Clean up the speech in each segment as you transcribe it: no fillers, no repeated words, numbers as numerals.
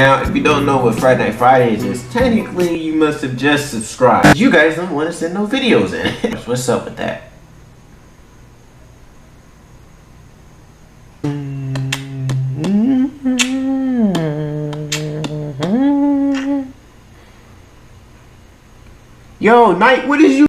Now, if you don't know what Friday Night Fridays is, technically you must have just subscribed. You guys don't want to send no videos in. What's up with that? Yo, Knight, what is you?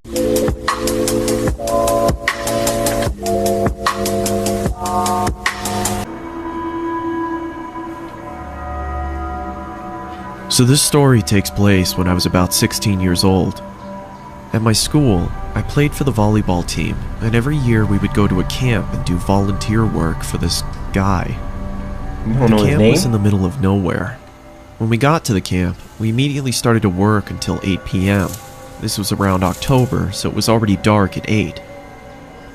So this story takes place when I was about 16 years old. At my school, I played for the volleyball team, and every year we would go to a camp and do volunteer work for this guy. The camp was in the middle of nowhere. When we got to the camp, we immediately started to work until 8 p.m. This was around October, so it was already dark at 8.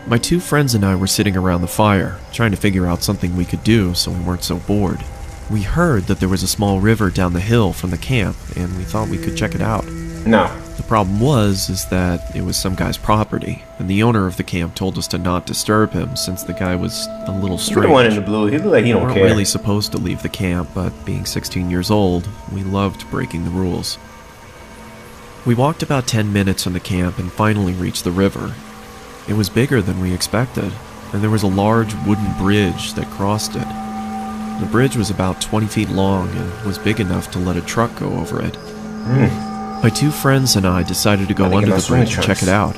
My two friends and I were sitting around the fire, trying to figure out something we could do so we weren't so bored. We heard that there was a small river down the hill from the camp, and we thought we could check it out. No. The problem is that it was some guy's property, and the owner of the camp told us to not disturb him since the guy was a little strange. The one in the blue, he looked like he don't care. We weren't really supposed to leave the camp, but being 16 years old, we loved breaking the rules. We walked about 10 minutes from the camp and finally reached the river. It was bigger than we expected, and there was a large wooden bridge that crossed it. The bridge was about 20 feet long and was big enough to let a truck go over it. My two friends and I decided to go under the bridge and check it out.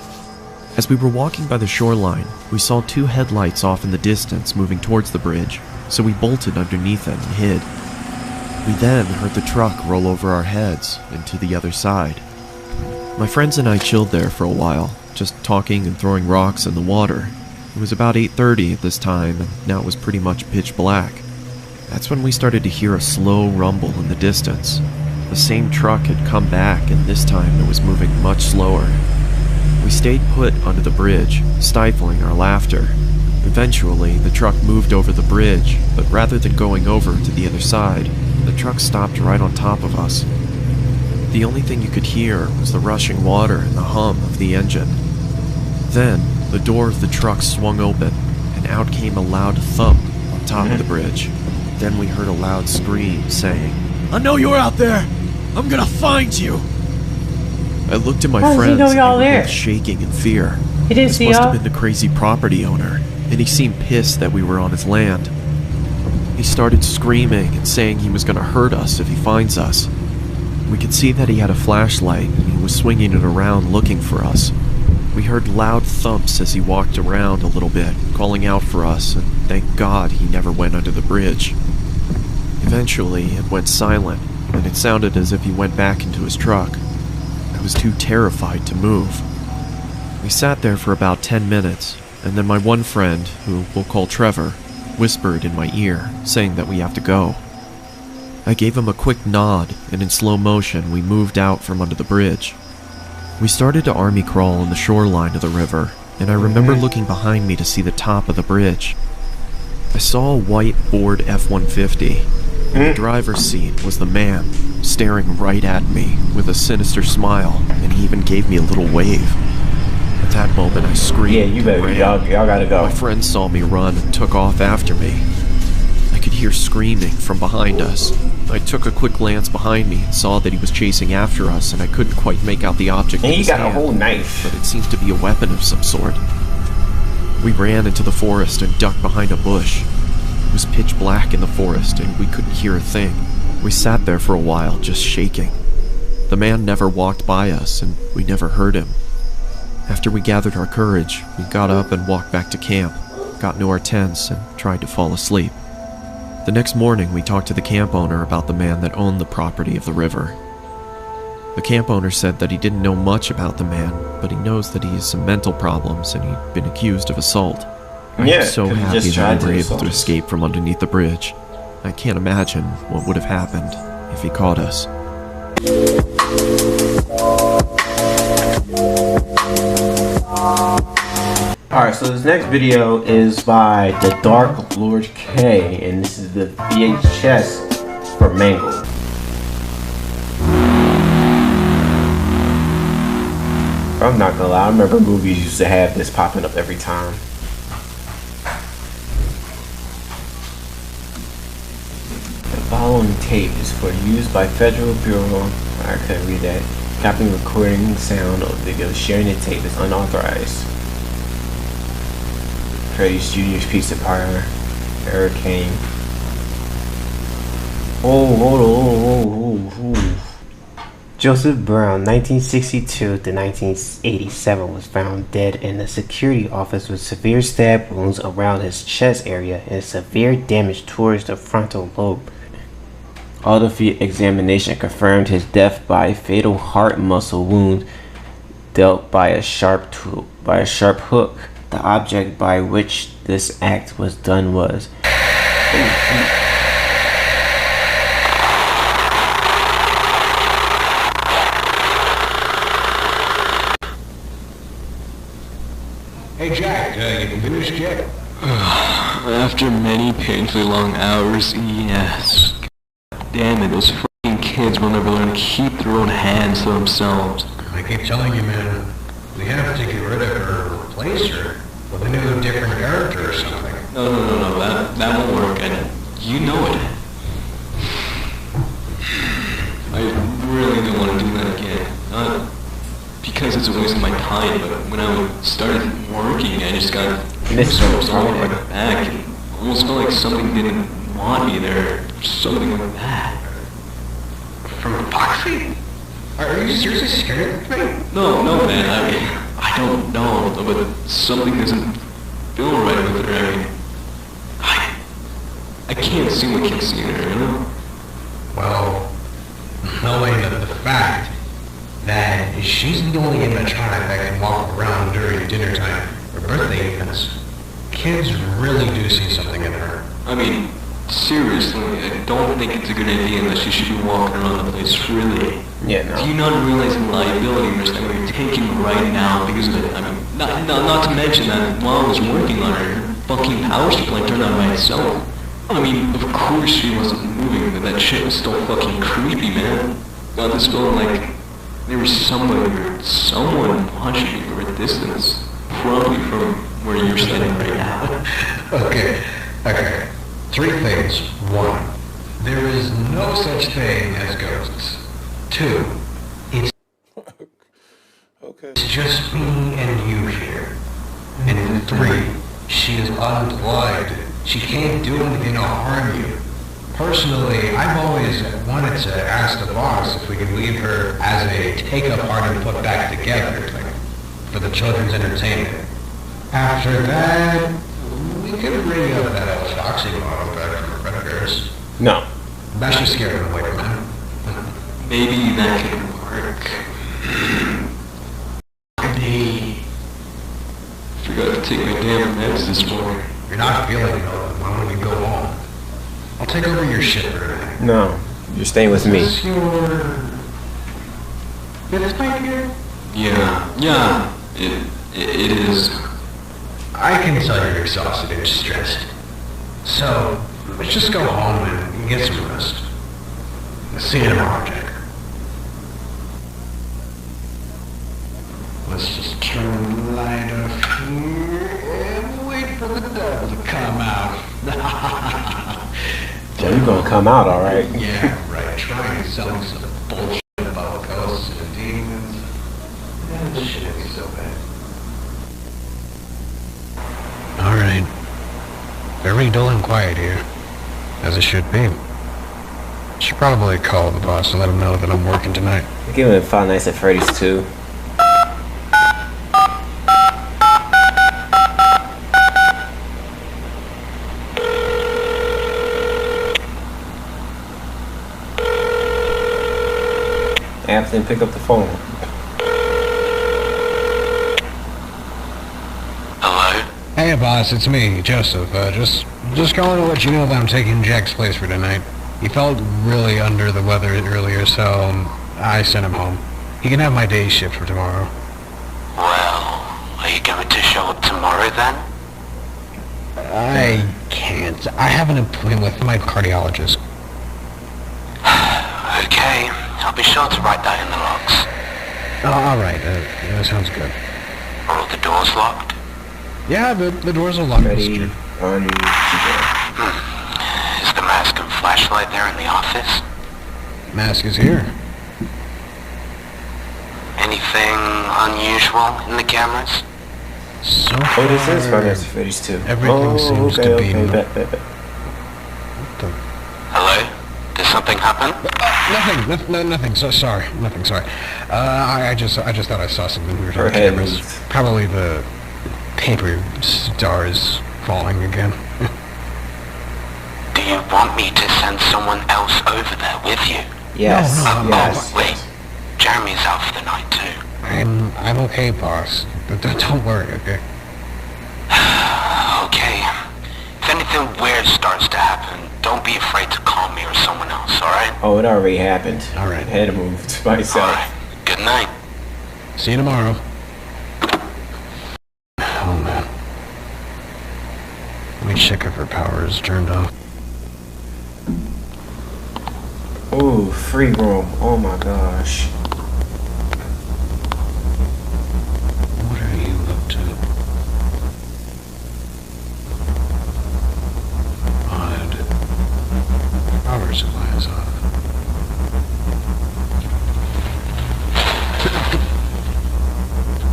As we were walking by the shoreline, we saw two headlights off in the distance moving towards the bridge, so we bolted underneath it and hid. We then heard the truck roll over our heads and to the other side. My friends and I chilled there for a while, just talking and throwing rocks in the water. It was about 8:30 at this time, and now it was pretty much pitch black. That's when we started to hear a slow rumble in the distance. The same truck had come back, and this time it was moving much slower. We stayed put under the bridge, stifling our laughter. Eventually, the truck moved over the bridge, but rather than going over to the other side, the truck stopped right on top of us. The only thing you could hear was the rushing water and the hum of the engine. Then, the door of the truck swung open, and out came a loud thump on top of the bridge. Then we heard a loud scream saying, "I know you're out there! I'm gonna find you!" I looked at my friends and they were both shaking in fear. This must have been the crazy property owner, and he seemed pissed that we were on his land. He started screaming and saying he was gonna hurt us if he finds us. We could see that he had a flashlight and he was swinging it around looking for us. We heard loud thumps as he walked around a little bit, calling out for us, and thank God he never went under the bridge. Eventually, it went silent, and it sounded as if he went back into his truck. I was too terrified to move. We sat there for about 10 minutes, and then my one friend, who we'll call Trevor, whispered in my ear, saying that we have to go. I gave him a quick nod, and in slow motion, we moved out from under the bridge. We started to army crawl on the shoreline of the river, and I remember looking behind me to see the top of the bridge. I saw a white Ford F-150. In the driver's seat was the man, staring right at me with a sinister smile, and he even gave me a little wave. At that moment, I screamed. Yeah, you better, y'all gotta go. My friends saw me run and took off after me. I could hear screaming from behind us. I took a quick glance behind me and saw that he was chasing after us, and I couldn't quite make out the object in his hand. And he got a whole knife. But it seemed to be a weapon of some sort. We ran into the forest and ducked behind a bush. It was pitch black in the forest, and we couldn't hear a thing. We sat there for a while, just shaking. The man never walked by us, and we never heard him. After we gathered our courage, we got up and walked back to camp, got into our tents, and tried to fall asleep. The next morning, we talked to the camp owner about the man that owned the property of the river. The camp owner said that he didn't know much about the man, but he knows that he has some mental problems and he'd been accused of assault. I'm so happy that we were able to escape from underneath the bridge. I can't imagine what would have happened if he caught us. Alright, so this next video is by the Dark Lord K, and this is the VHS for Mangled. I'm not gonna lie, I remember movies used to have this popping up every time. Follow following tape is for use by Federal Bureau. I couldn't read that. Copying, recording, sound, or video. Sharing the tape is unauthorized. Freddy's Jr.'s Pizza Parlor. Hurricane. Joseph Brown, 1962 to 1987, was found dead in a security office with severe stab wounds around his chest area and severe damage towards the frontal lobe. Autopsy examination confirmed his death by a fatal heart muscle wound dealt by a sharp hook. The object by which this act was done was Hey Jack, you finished yet? After many painfully long hours, yes. Damn it, those fucking kids will never learn to keep their own hands to themselves. I keep telling you, man, we have to get rid of her or replace her with a new, different character or something. No, that won't work, and you know it. I really don't want to do that again. Not because it's a waste of my time, but when I started working, I just got goosebumps all over my back. It almost felt like something didn't want me there, or something like that. From epoxy? Are you seriously scared of me? No, man, I don't know, but something doesn't feel right with her. I mean, I can't see what keeps seeing her, you know? Well, knowing the fact that she's the only animatronic that can walk around during dinner time or birthday events, kids really do see something in her. I mean, seriously, I don't think it's a good idea that she should be walking around the place freely. Yeah, no. Do you not realize the liability risk that we're taking right now because of it? I mean, not to mention that while I was working on her fucking power supply turned on by itself. I mean, of course she wasn't moving, but that shit was still fucking creepy, man. Got this feeling like there was someone watching me from a distance, probably from where you're standing right now. Okay. 3 things. 1, there is no such thing as ghosts. 2, it's just me and you here. And 3, she is unplugged. She can't do anything to harm you. Personally, I've always wanted to ask the boss if we could leave her as a take-apart and put back together, like, for the children's entertainment. After that, we could bring up that old Foxy model back from Predators. No. That should scare them away, man. Maybe that could work. Hey, forgot to take my damn meds this morning. You're not feeling well. Why don't you go home? I'll take over your shit for tonight. No. You're staying with me. Is this your fifth night here? Yeah, it is. I can tell you're exhausted and stressed. So, let's just go home and get some rest. See you tomorrow, Jack. Let's just turn the light off here and wait for the devil to come out. So you're gonna come out, alright? Yeah, right. Try and sell me some bullshit about ghosts and demons. Yeah, this shouldn't be so bad. Alright. Very dull and quiet here. As it should be. Should probably call the boss and let him know that I'm working tonight. Give him 5 Nights at Freddy's too. Amps didn't pick up the phone. Hello? Hey boss, it's me, Joseph. Just calling to let you know that I'm taking Jack's place for tonight. He felt really under the weather earlier, so I sent him home. He can have my day shift for tomorrow. Well, are you going to show up tomorrow then? I can't. I have an appointment with my cardiologist. Okay, I'll be sure to write that in the logs. Alright, that sounds good. Are all the doors locked? Yeah, the doors are locked. Ready, on, Is the mask and flash flashlight there in the office? Mask is here. Anything unusual in the cameras? So Oh, this is far, Five Nights at Freddy's 2. everything seems to be... Bet. Hello? Did something happen? Nothing. So sorry. Nothing. Sorry. I just thought I saw something weird on Her the head cameras. moved. Probably the paper stars falling again. Do you want me to send someone else over there with you? Yes. No. Yes. Wait. Jeremy's out for the night too. I'm okay, boss. Don't worry, okay? Okay. If anything weird starts to happen, don't be afraid to call me or someone else, alright? Oh, it already happened. All right. Head moved by itself. Alright. Good night. See you tomorrow. Oh man. Let me check if her power is turned off. Ooh, free roam. Oh my gosh. What are you up to? Odd. Power supply is off.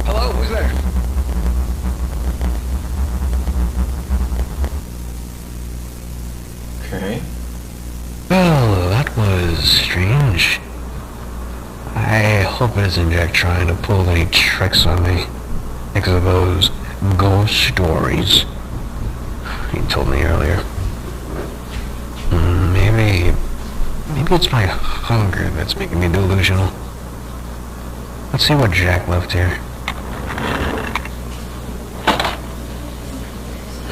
Hello, who's there? Okay. Well, that was strange. I hope it isn't Jack trying to pull any tricks on me. Because of those ghost stories he told me earlier. Maybe it's my hunger that's making me delusional. Let's see what Jack left here.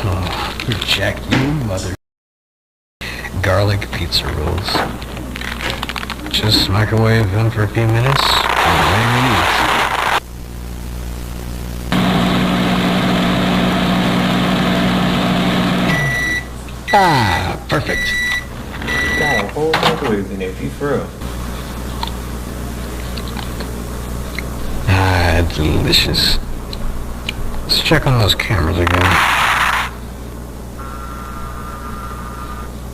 Oh, Jack, you mother... Garlic pizza rolls. Just microwave them for a few minutes and away we eat. Ah, perfect. Got a whole microwave in there, be for real. Ah, delicious. Let's check on those cameras again.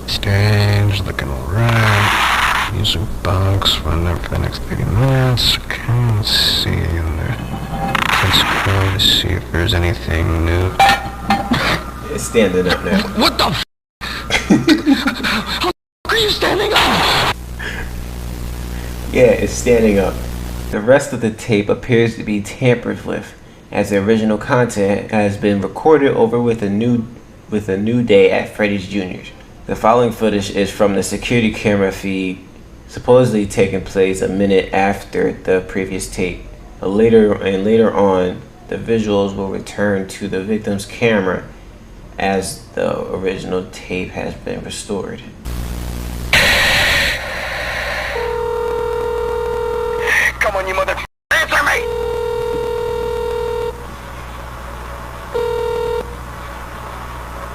Strange, looking alright. Music box, run there for the next 30 minutes. Okay, let's see in there. Let's go to see if there's anything new. It's standing up now. What the f***? How are you standing up? Yeah, it's standing up. The rest of the tape appears to be tampered with, as the original content has been recorded over with a new day at Freddy's Jr.'s. The following footage is from the security camera feed, supposedly taking place a minute after the previous tape. Later on, the visuals will return to the victim's camera as the original tape has been restored. Come on, you mother... Answer me!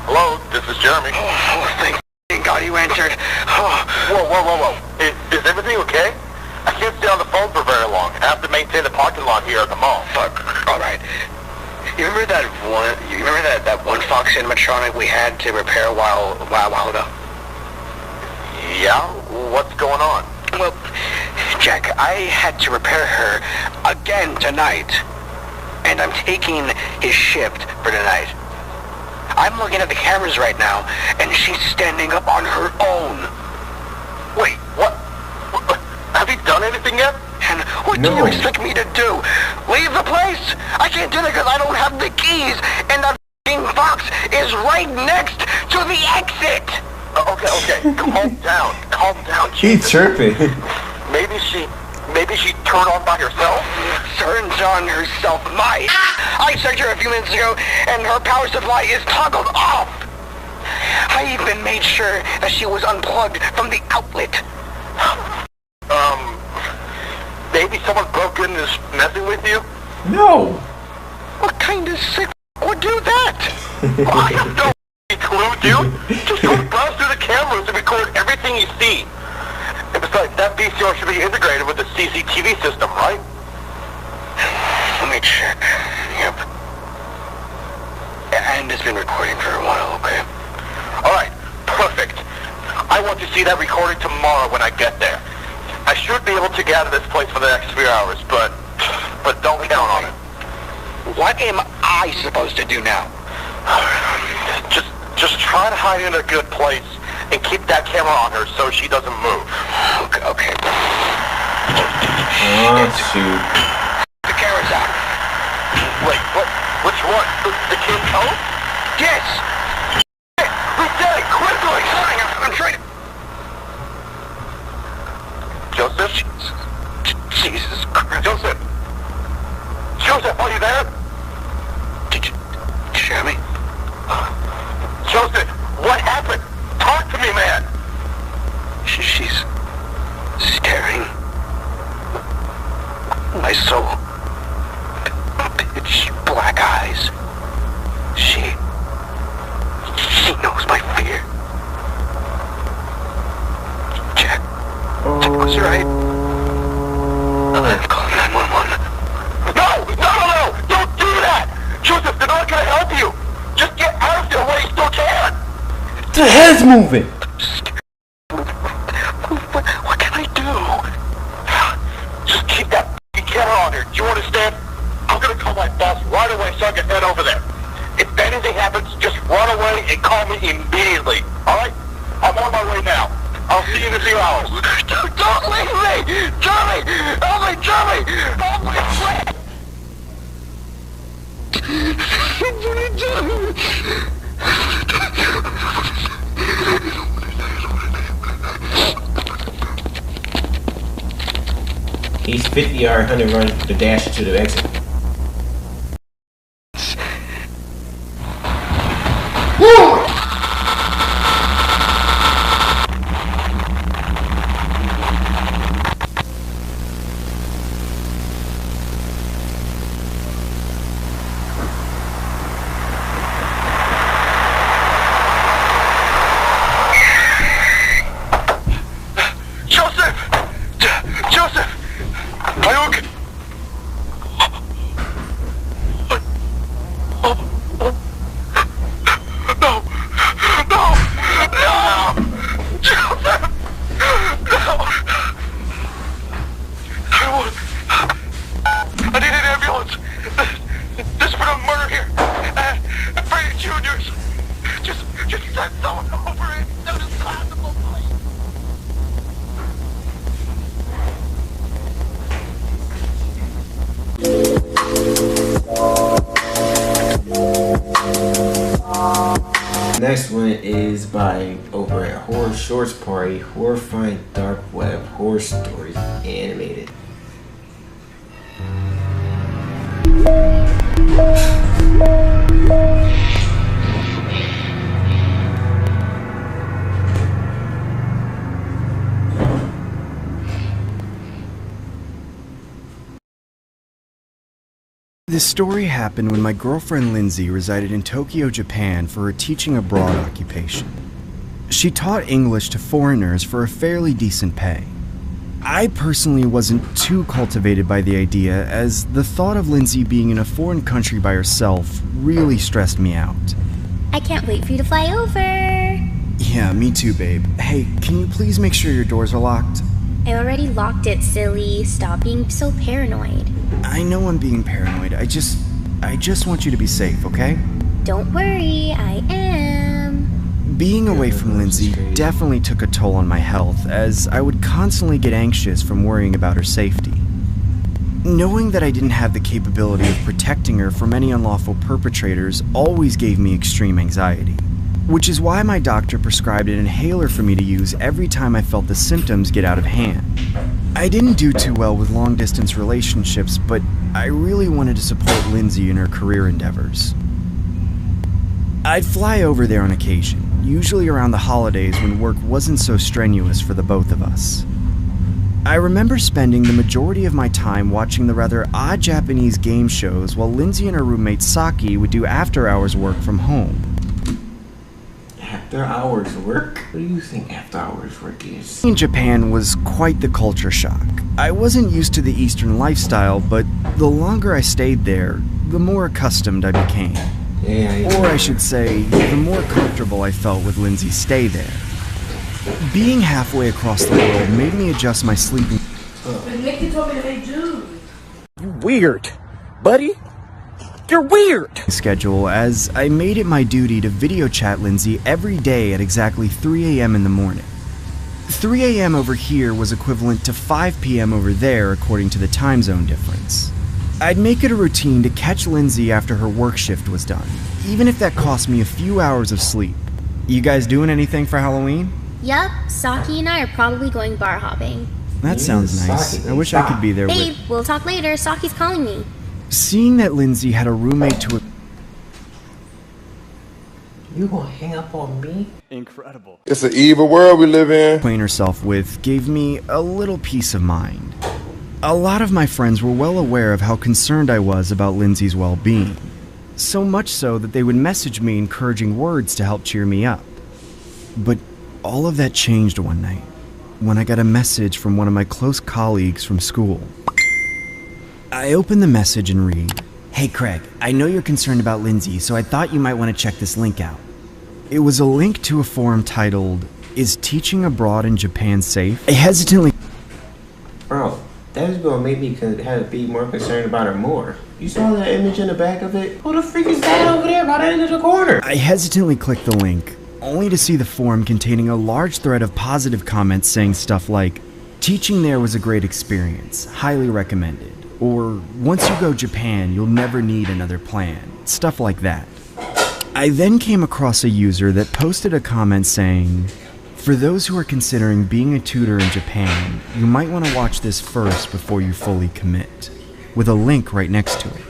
Hello, this is Jeremy. Oh, thank God you answered. Oh. Whoa. Is everything okay? I can't stay on the phone for very long. I have to maintain the parking lot here at the mall. Fuck. All right. You remember that one Fox animatronic we had to repair a while ago? Yeah? What's going on? Well, Jack, I had to repair her again tonight. And I'm taking his shift for tonight. I'm looking at the cameras right now, and she's standing up on her own. Wait, what? Have you done anything yet? And what do you expect me to do? Leave the place? I can't do that because I don't have the keys, and that f***ing Fox is right next to the exit. Okay. Calm down. He's chirping. Maybe she turned on by herself? Turns on herself, I checked her a few minutes ago, and her power supply is toggled off. I even made sure that she was unplugged from the outlet. Maybe someone broke in and is messing with you? No. What kind of sick would do that? I have no clue, dude. Just go browse through the cameras and record everything you see. And besides, that VCR should be integrated with the CCTV system, right? Let me check. Yep. And it's been recording for a while, okay? Alright, perfect. I I want to see that recording tomorrow when I get there. I should be able to get out of this place for the next few hours, but don't count on it. What am I supposed to do now? Just try to hide in a good place and keep that camera on her so she doesn't move. Okay. Oh, shoot. The camera's out. Wait, what? Which one? The kid code? Yes! We did it! Quickly! I'm trying to... Joseph? Jesus Christ. Joseph! Joseph, are you there? Did you hear me? Joseph, what happened? Talk to me, man! She's staring. I saw pitch black eyes. She knows my fear. Jack was right. I've called 911. No! Don't do that! Joseph, they're not gonna help you! Just get out of there while you still can! The head's moving! What can I do? Just keep that camera on her. Do you understand? I'm gonna call my boss right away so I can head over there. If anything happens, just run away and call me immediately. Alright? I'm on my way now. I'll see you in a few hours. Don't leave me! Johnny! Help me, Johnny! Help my friend! He's 50 or 100 run the dash to the exit. Next one is by over at Horror Shorts Party, Horrifying Dark Web Horror Stories Animated. This story happened when my girlfriend Lindsay resided in Tokyo, Japan for her teaching abroad occupation. She taught English to foreigners for a fairly decent pay. I personally wasn't too cultivated by the idea, as the thought of Lindsay being in a foreign country by herself really stressed me out. I can't wait for you to fly over. Yeah, me too, babe. Hey, can you please make sure your doors are locked? I already locked it, silly. Stop being so paranoid. I know I'm being paranoid. I just want you to be safe, okay? Don't worry, I am. Being away from Lindsay definitely took a toll on my health, as I would constantly get anxious from worrying about her safety. Knowing that I didn't have the capability of protecting her from any unlawful perpetrators always gave me extreme anxiety, which is why my doctor prescribed an inhaler for me to use every time I felt the symptoms get out of hand. I didn't do too well with long-distance relationships, but I really wanted to support Lindsay in her career endeavors. I'd fly over there on occasion, usually around the holidays when work wasn't so strenuous for the both of us. I remember spending the majority of my time watching the rather odd Japanese game shows while Lindsay and her roommate Saki would do after-hours work from home. After hours work? What do you think after hours work is? In Japan was quite the culture shock. I wasn't used to the Eastern lifestyle, but the longer I stayed there, the more accustomed I became. Yeah, Or I should say, the more comfortable I felt with Lindsay's stay there. Being halfway across the world made me adjust my sleeping Weird, buddy. You're weird. schedule, as I made it my duty to video chat Lindsay every day at exactly 3 a.m. in the morning. 3 a.m. over here was equivalent to 5 p.m. over there according to the time zone difference. I'd make it a routine to catch Lindsay after her work shift was done, even if that cost me a few hours of sleep. You guys doing anything for Halloween? Yup, Saki and I are probably going bar hopping. That sounds nice. I wish I could be there Babe, with... we'll talk later. Saki's calling me. Seeing that Lindsay had a roommate to... You gonna hang up on me? Incredible. It's an evil world we live in. ...acquaint herself with gave me a little peace of mind. A lot of my friends were well aware of how concerned I was about Lindsay's well-being. So much so that they would message me encouraging words to help cheer me up. But all of that changed one night, when I got a message from one of my close colleagues from school. I opened the message and read, "Hey Craig, I know you're concerned about Lindsay, so I thought you might want to check this link out." It was a link to a forum titled, "Is Teaching Abroad in Japan Safe?" I hesitantly... Bro, that is gonna make me have to be more concerned about her more. You saw that image in the back of it? Who the freak is that over there by the end of the corner? I hesitantly clicked the link, only to see the forum containing a large thread of positive comments saying stuff like, "Teaching there was a great experience, highly recommended," or "Once you go Japan, you'll never need another plan," stuff like that. I then came across a user that posted a comment saying, "For those who are considering being a tutor in Japan, you might want to watch this first before you fully commit," with a link right next to it.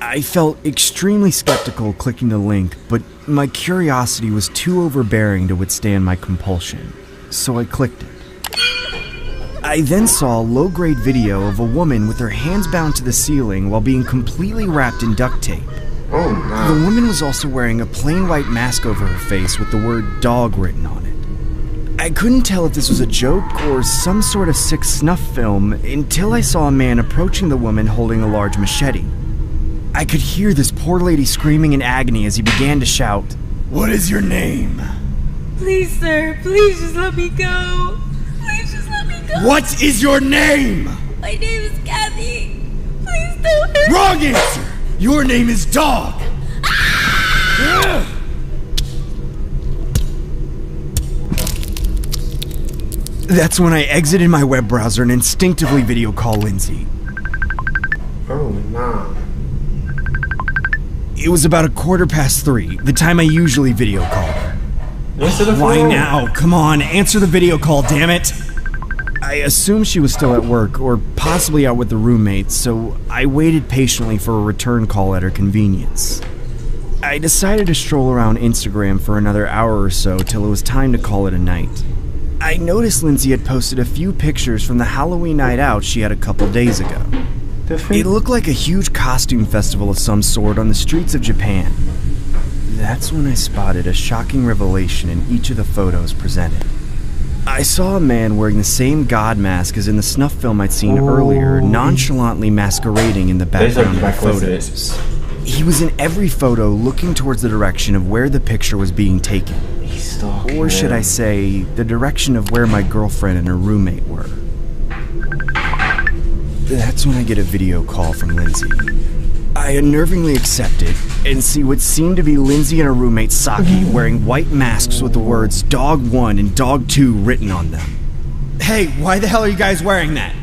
I felt extremely skeptical clicking the link, but my curiosity was too overbearing to withstand my compulsion, so I clicked it. I then saw a low-grade video of a woman with her hands bound to the ceiling while being completely wrapped in duct tape. Oh no. The woman was also wearing a plain white mask over her face with the word "dog" written on it. I couldn't tell if this was a joke or some sort of sick snuff film until I saw a man approaching the woman holding a large machete. I could hear this poor lady screaming in agony as he began to shout, "What is your name?" Please, sir, please just let me go. Please just let me go. "What is your name?" My name is Kathy. Please don't hurt me. Wrong answer! Your name is Dog! Ugh. That's when I exited my web browser and instinctively video called Lindsay. Oh no. It was about 3:15, the time I usually video call her. Answer the Why phone. now? Come on, answer the video call, damn it! I assumed she was still at work, or possibly out with the roommates, so I waited patiently for a return call at her convenience. I decided to stroll around Instagram for another hour or so till it was time to call it a night. I noticed Lindsay had posted a few pictures from the Halloween night out she had a couple days ago. It looked like a huge costume festival of some sort on the streets of Japan. That's when I spotted a shocking revelation in each of the photos presented. I saw a man wearing the same god mask as in the snuff film I'd seen earlier, nonchalantly masquerading in the background of the photos. He was in every photo looking towards the direction of where the picture was being taken. Or should I say, the direction of where my girlfriend and her roommate were. That's when I get a video call from Lindsay. I unnervingly accept it and see what seemed to be Lindsay and her roommate Saki wearing white masks with the words Dog 1 and Dog 2 written on them. "Hey, why the hell are you guys wearing that?"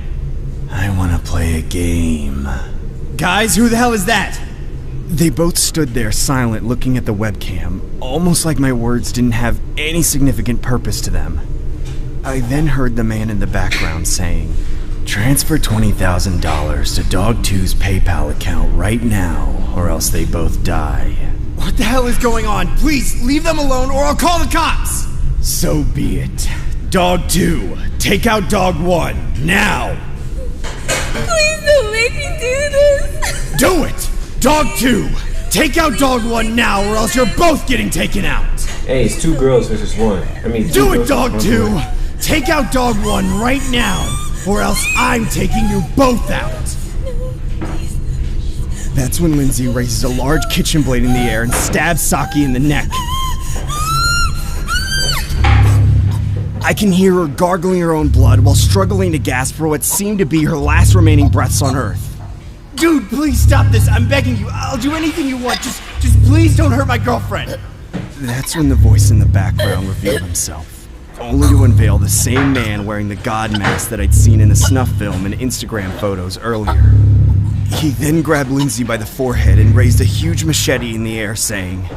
"I want to play a game." "Guys, who the hell is that?" They both stood there silent looking at the webcam, almost like my words didn't have any significant purpose to them. I then heard the man in the background saying, "Transfer $20,000 to Dog 2's PayPal account right now, or else they both die." "What the hell is going on? Please, leave them alone or I'll call the cops!" "So be it. Dog 2, take out Dog 1, now!" Please don't make me do this. "Do it! Dog 2, take out Dog 1 now, or else you're both getting taken out!" Hey, it's 2 girls versus 1. I mean, "Do it, Dog 2! Take out Dog 1 right now, or else I'm taking you both out!" That's when Lindsay raises a large kitchen blade in the air and stabs Saki in the neck. I can hear her gargling her own blood while struggling to gasp for what seemed to be her last remaining breaths on Earth. Dude, please stop this. I'm begging you. I'll do anything you want. Just please don't hurt my girlfriend. That's when the voice in the background revealed himself, only to unveil the same man wearing the god mask that I'd seen in the snuff film and Instagram photos earlier. He then grabbed Lindsay by the forehead and raised a huge machete in the air, saying,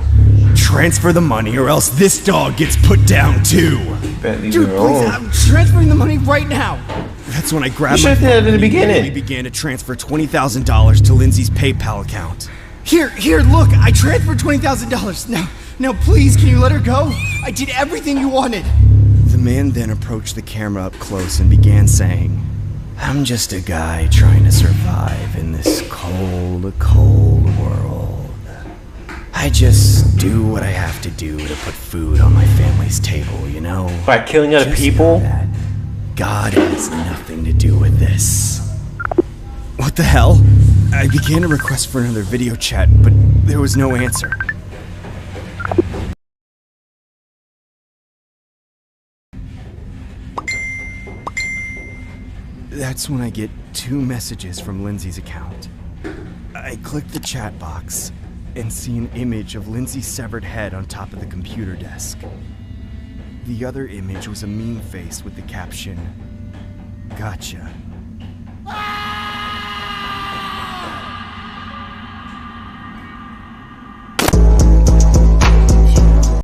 "Transfer the money or else this dog gets put down too." Dude, please, I'm transferring the money right now. That's when I grabbed my phone and immediately began to transfer $20,000 to Lindsay's PayPal account. Here, look, I transferred $20,000. Now please, can you let her go? I did everything you wanted. The man then approached the camera up close and began saying, "I'm just a guy trying to survive in this cold, cold world. I just do what I have to do to put food on my family's table, you know? By killing other people? That God has nothing to do with this." What the hell? I began a request for another video chat, but there was no answer. That's when I get 2 messages from Lindsay's account. I click the chat box and see an image of Lindsay's severed head on top of the computer desk. The other image was a meme face with the caption, "Gotcha.